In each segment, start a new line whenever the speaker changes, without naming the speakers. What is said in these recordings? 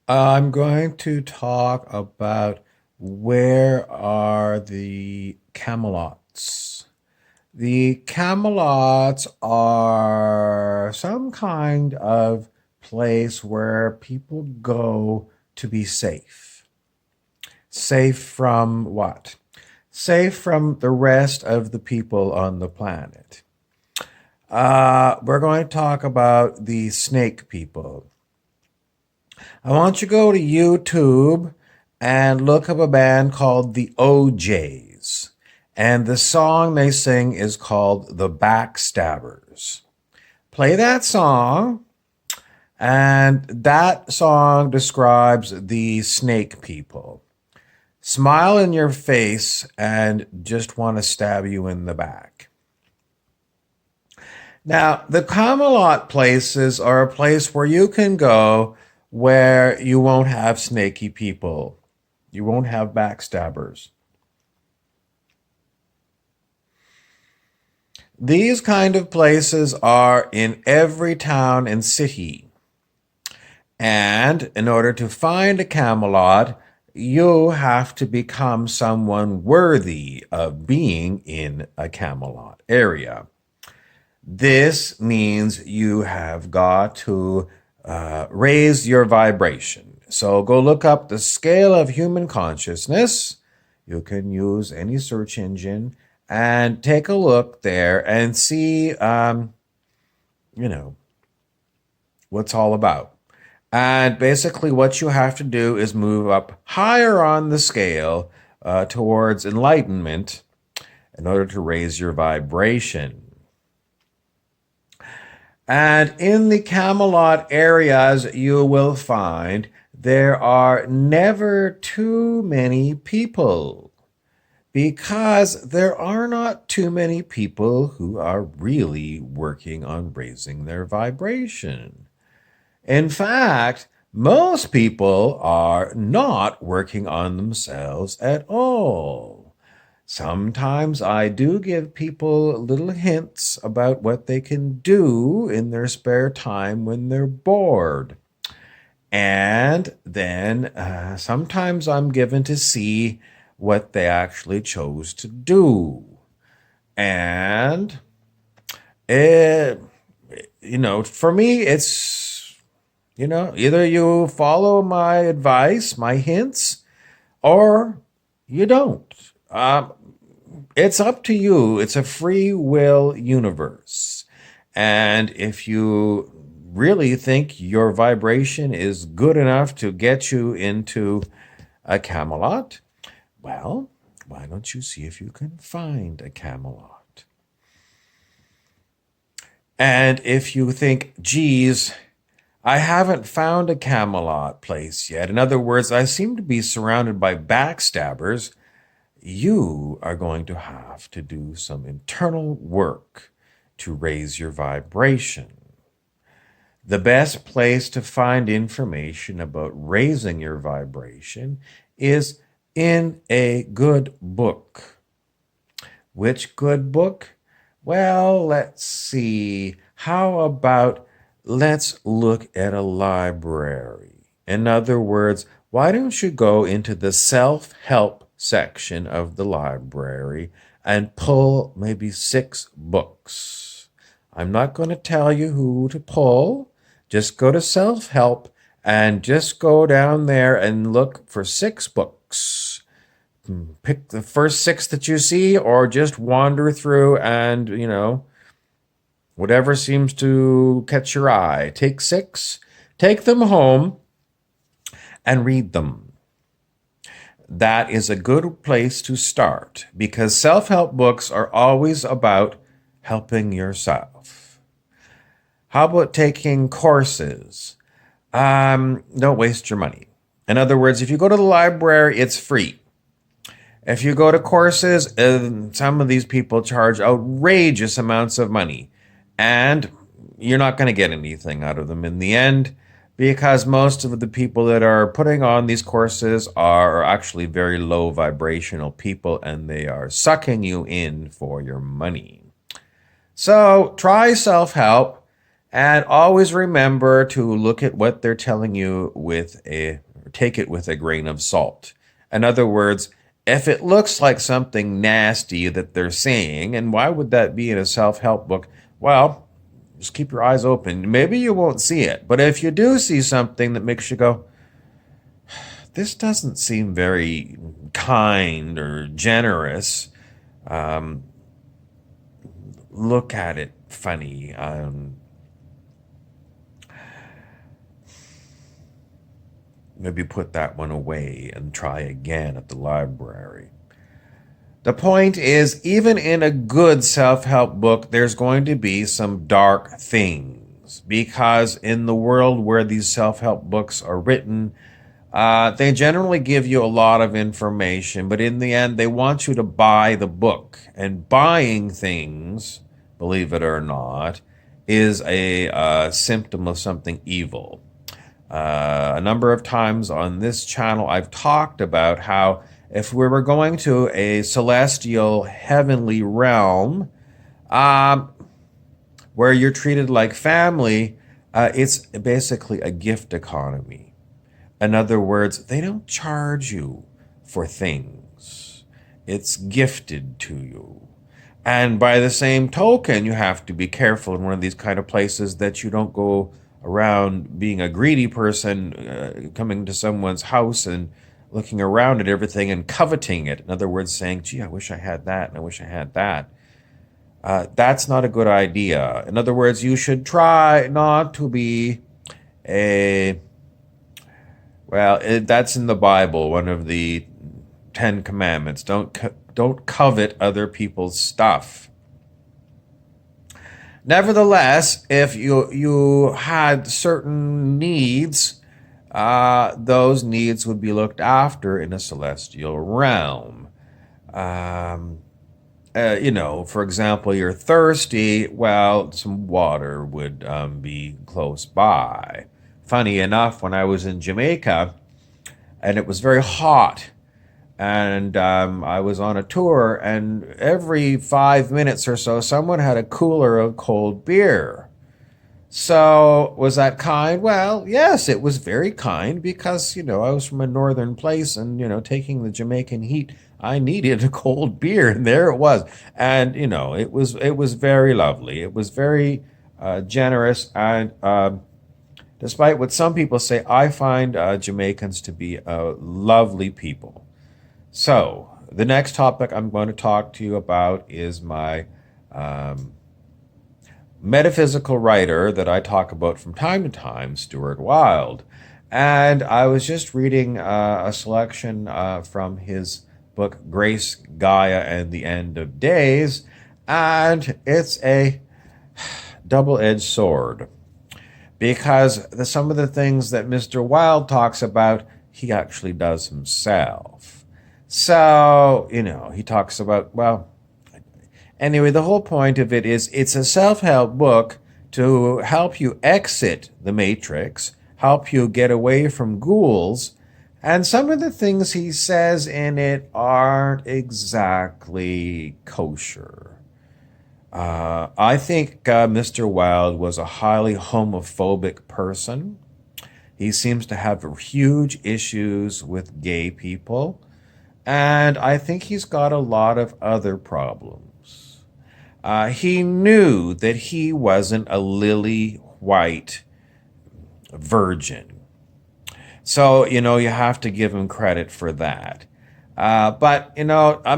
I'm going to talk about where are the Camelots. The Camelots are some kind of place where people go to be safe. Safe from what? Safe from the rest of the people on the planet. We're going to talk about the snake people. I want you to go to YouTube and look up a band called the OJs. And the song they sing is called The Backstabbers. Play that song, and that song describes the snake people. Smile in your face and just want to stab you in the back. Now, the Camelot places are a place where you can go where you won't have snaky people. You won't have backstabbers. These kind of places are in every town and city. And in order to find a Camelot, you have to become someone worthy of being in a Camelot area. This means you have got to raise your vibration. So go look up the scale of human consciousness. You can use any search engine and take a look there and see, you know, what's all about. And basically, what you have to do is move up higher on the scale towards enlightenment in order to raise your vibration. And in the Camelot areas, you will find there are never too many people because there are not too many people who are really working on raising their vibration. In fact, most people are not working on themselves at all. Sometimes I do give people little hints about what they can do in their spare time when they're bored. And then sometimes I'm given to see what they actually chose to do. And it, for me, it's, either you follow my advice, my hints, or you don't. It's up to you. It's a free will universe. And if you really think your vibration is good enough to get you into a Camelot, well, why don't you see if you can find a Camelot? And if you think, geez, I haven't found a Camelot place yet. In other words, I seem to be surrounded by backstabbers. You are going to have to do some internal work to raise your vibration. The best place to find information about raising your vibration is in a good book. Which good book? Well, let's see. How about let's look at a library? In other words, why don't you go into the self-help section of the library and pull maybe 6 books? I'm not going to tell you who to pull. Just go to self-help and just go down there and look for 6 books. Pick the first 6 that you see, or just wander through and, whatever seems to catch your eye. Take 6, take them home, and read them. That is a good place to start because self-help books are always about helping yourself. How about taking courses? Don't waste your money. In other words, if you go to the library, it's free. If you go to courses, some of these people charge outrageous amounts of money, and you're not going to get anything out of them in the end because most of the people that are putting on these courses are actually very low vibrational people, and they are sucking you in for your money. So try self-help And always remember to look at what they're telling you take it with a grain of salt. In other words, if it looks like something nasty that they're saying, and why would that be in a self-help book? Well, just keep your eyes open. Maybe you won't see it, but if you do see something that makes you go, this doesn't seem very kind or generous, look at it funny. Maybe put that one away and try again at the library. The point is, even in a good self help book, there's going to be some dark things because in the world where these self help books are written, they generally give you a lot of information, but in the end, they want you to buy the book. And buying things, believe it or not, is a symptom of something evil. A number of times on this channel, I've talked about how if we were going to a celestial heavenly realm where you're treated like family, it's basically a gift economy. In other words, they don't charge you for things. It's gifted to you. And by the same token, you have to be careful in one of these kind of places that you don't go around being a greedy person, coming to someone's house and looking around at everything and coveting it. In other words, saying, gee, I wish I had that and I wish I had that. That's not a good idea. In other words, you should try not to be that's in the Bible, one of the 10 Commandments. Don't covet other people's stuff. Nevertheless, if you had certain needs, those needs would be looked after in a celestial realm. For example, you're thirsty, well, some water would be close by. Funny enough, when I was in Jamaica, and it was very hot, and I was on a tour, and every 5 minutes or so, someone had a cooler of cold beer. So was that kind? Well, yes, it was very kind because, I was from a northern place and, taking the Jamaican heat, I needed a cold beer and there it was. And, it was very lovely. It was very generous. And despite what some people say, I find Jamaicans to be lovely people. So the next topic I'm going to talk to you about is my metaphysical writer that I talk about from time to time, Stuart Wilde. And I was just reading a selection from his book, Grace, Gaia, and the End of Days. And it's a double-edged sword because some of the things that Mr. Wilde talks about, he actually does himself. So, he talks about, anyway, the whole point of it is it's a self-help book to help you exit the matrix, help you get away from ghouls, and some of the things he says in it aren't exactly kosher. I think Mr. Wilde was a highly homophobic person. He seems to have huge issues with gay people, and I think he's got a lot of other problems. He knew that he wasn't a lily white virgin. So, you have to give him credit for that. But,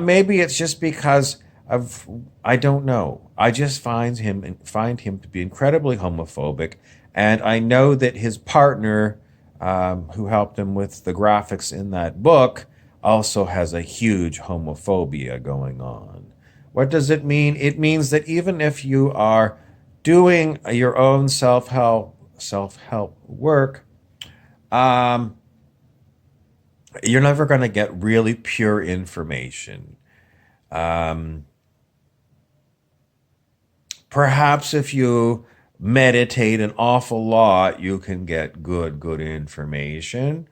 maybe it's just because I don't know. I just find him to be incredibly homophobic. And I know that his partner, who helped him with the graphics in that book, also has a huge homophobia going on. What does it mean? It means that even if you are doing your own self-help work, you're never going to get really pure information. Perhaps if you meditate an awful lot, you can get good information.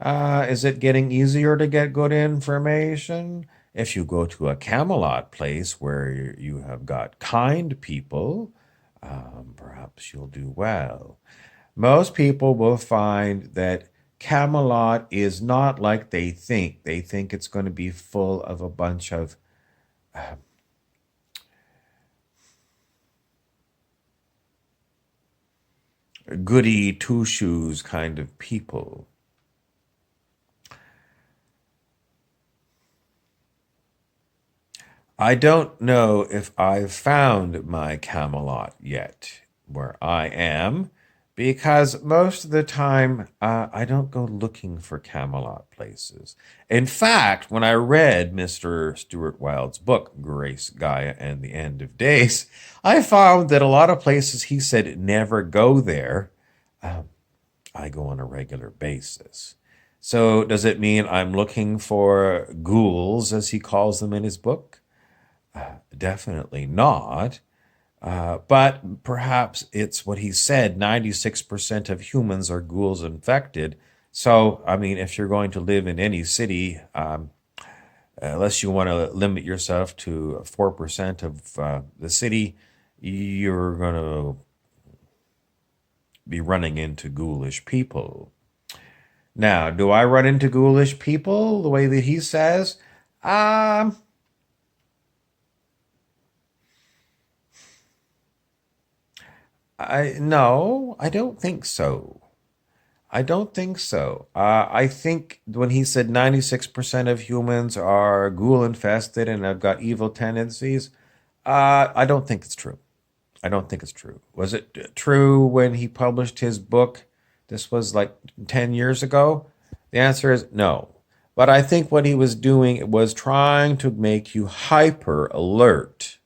Is it getting easier to get good information? If you go to a Camelot place where you have got kind people, Perhaps you'll do well. Most people will find that Camelot is not like they think. They think it's going to be full of a bunch of goody two shoes kind of people. I don't know if I've found my Camelot yet where I am, because most of the time I don't go looking for Camelot places. In fact, when I read Mr. Stuart Wilde's book, Grace, Gaia, and the End of Days, I found that a lot of places he said never go there, I go on a regular basis. So, does it mean I'm looking for ghouls, as he calls them in his book? Definitely not. But perhaps it's what he said 96% of humans are ghouls infected. So, I mean, if you're going to live in any city, unless you want to limit yourself to 4% of the city, you're going to be running into ghoulish people. Now, do I run into ghoulish people the way that he says? Um, I don't think so. I don't think so. I think when he said 96% of humans are ghoul infested and have got evil tendencies, I don't think it's true. I don't think it's true. Was it true when he published his book? This was like 10 years ago. The answer is no. But I think what he was doing was trying to make you hyper alert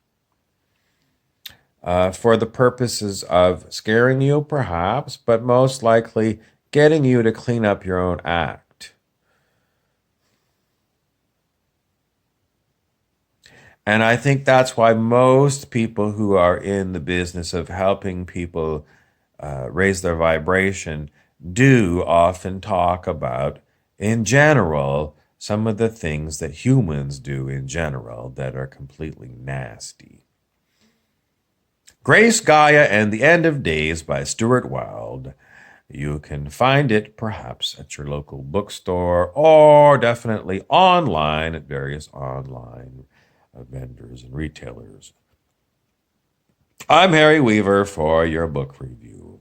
for the purposes of scaring you, perhaps, but most likely getting you to clean up your own act. And I think that's why most people who are in the business of helping people raise their vibration do often talk about, in general, some of the things that humans do in general that are completely nasty. Grace, Gaia, and the End of Days by Stuart Wilde. You can find it perhaps at your local bookstore or definitely online at various online vendors and retailers. I'm Harry Weaver for your book review.